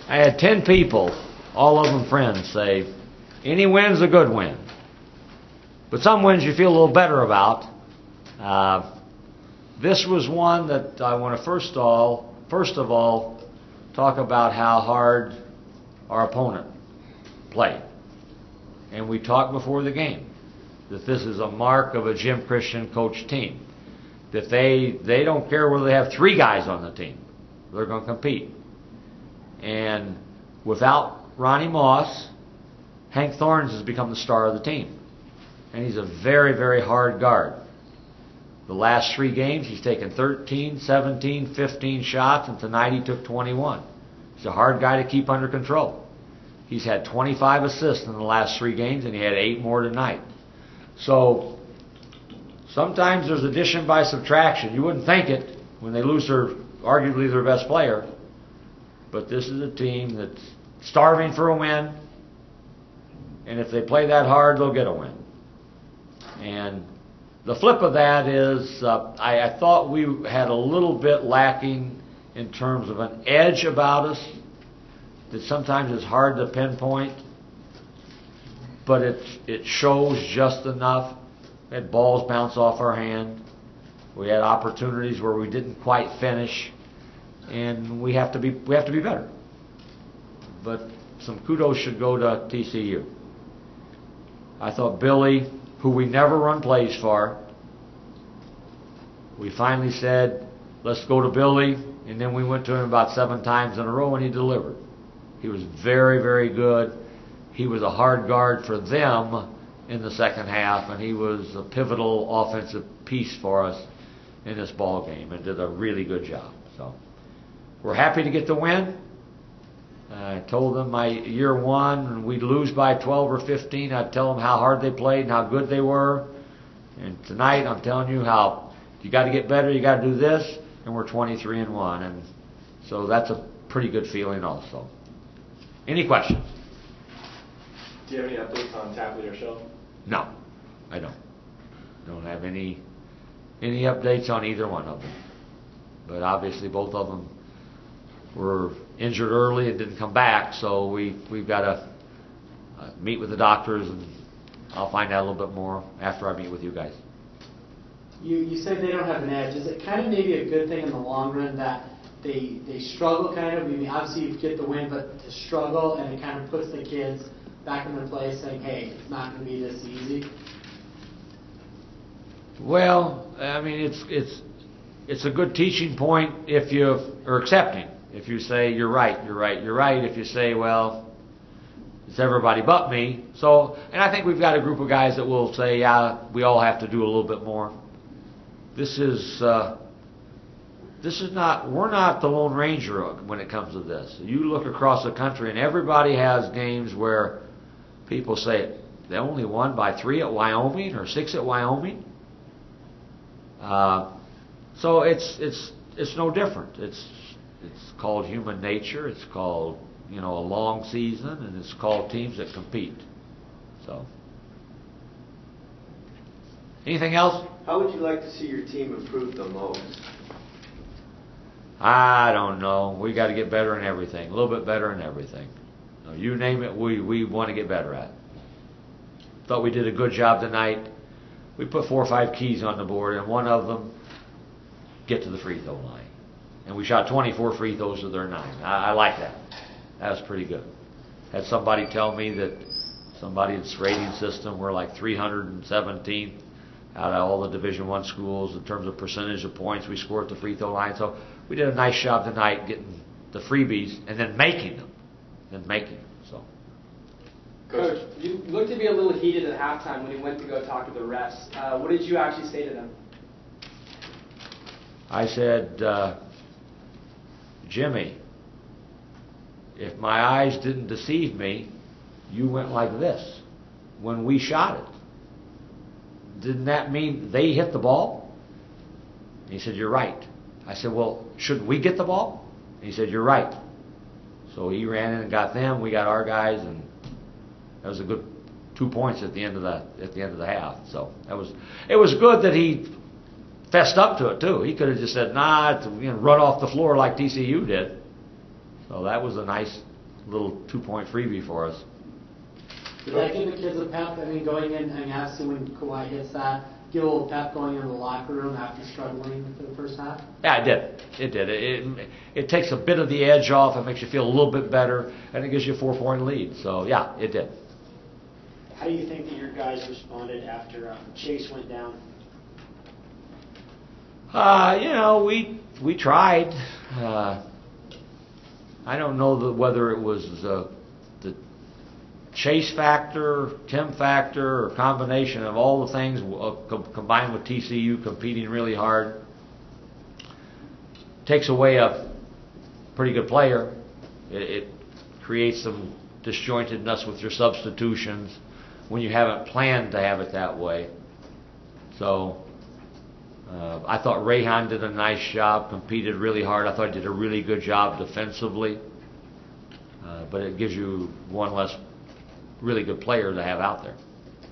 I had 10 people, all of them friends, say, any win's a good win. But some wins you feel a little better about. This was one that I want to first of all, talk about how hard our opponent played. And we talked before the game that this is a mark of a Jim Christian coach team. That they don't care whether they have 3 guys on the team. They're going to compete. And without Ronnie Moss, Hank Thorns has become the star of the team. And he's a very, very hard guard. The last 3 games, he's taken 13, 17, 15 shots, and tonight he took 21. He's a hard guy to keep under control. He's had 25 assists in the last 3 games, and he had 8 more tonight. So sometimes there's addition by subtraction. You wouldn't think it when they lose arguably their best player. But this is a team that's starving for a win. And if they play that hard, they'll get a win. And the flip of that is I thought we had a little bit lacking in terms of an edge about us that sometimes is hard to pinpoint. But it shows just enough. We had balls bounce off our hand. We had opportunities where we didn't quite finish. And we have to be better. But some kudos should go to TCU. I thought Billy, who we never run plays for, we finally said, let's go to Billy, and then we went to him about 7 times in a row, and he delivered. He was very, very good. He was a hard guard for them in the second half, and he was a pivotal offensive piece for us in this ball game, and did a really good job. So we're happy to get the win. I told them my year 1, and we'd lose by 12 or 15. I'd tell them how hard they played and how good they were. And tonight I'm telling you how you got to get better, you got to do this, and we're 23-1. And so that's a pretty good feeling also. Any questions? Do you have any updates on Tapley or Shell? No, I don't. Don't have any updates on either one of them. But obviously both of them were injured early and didn't come back, so we've got to meet with the doctors, and I'll find out a little bit more after I meet with you guys. You said they don't have an edge. Is it kind of maybe a good thing in the long run that they struggle kind of? I mean, obviously you get the win, but to struggle, and it kind of puts the kids back in their place saying, hey, it's not going to be this easy? Well, I mean, it's a good teaching point if you are accepting. If you say, you're right. If you say, well, it's everybody but me. So, and I think we've got a group of guys that will say, yeah, we all have to do a little bit more. This is not, we're not the Lone Ranger when it comes to this. You look across the country and everybody has games where people say, they only won by 3 at Wyoming or 6 at Wyoming. So it's no different. It's called human nature. It's called, a long season, and it's called teams that compete. So, anything else? How would you like to see your team improve the most? I don't know. We got to get better in everything. A little bit better in everything. You name it, we want to get better at. Thought we did a good job tonight. We put 4 or 5 keys on the board, and one of them, get to the free throw line. And we shot 24 free throws to their 9. I like that. That was pretty good. Had somebody tell me that somebody's rating system, we're like 317th out of all the Division I schools in terms of percentage of points we score at the free throw line. So we did a nice job tonight getting the freebies and then making them. So. Coach, you looked to be a little heated at halftime when you went to go talk to the refs. What did you actually say to them? I said, Jimmy, if my eyes didn't deceive me, you went like this when we shot it. Didn't that mean they hit the ball? And he said, you're right. I said, well, shouldn't we get the ball? And he said, you're right. So he ran in and got them. We got our guys, and that was a good 2 points at the end of the half. So it was good that he fessed up to it too. He could have just said, nah, run off the floor like TCU did. So that was a nice little 2-point freebie for us. Did that give the kids a pep? I mean, going in, I mean, obviously when Kawhi hits that, give a little pep going into the locker room after struggling for the first half? Yeah, it did. It did. It takes a bit of the edge off. It makes you feel a little bit better, and it gives you a 4-point lead. So, yeah, it did. How do you think that your guys responded after Chase went down? We tried. I don't know whether it was the Chase factor, Tim factor, or combination of all the things combined with TCU competing really hard. Takes away a pretty good player. It creates some disjointedness with your substitutions when you haven't planned to have it that way. So I thought Rayhan did a nice job, competed really hard. I thought he did a really good job defensively. But it gives you one less really good player to have out there.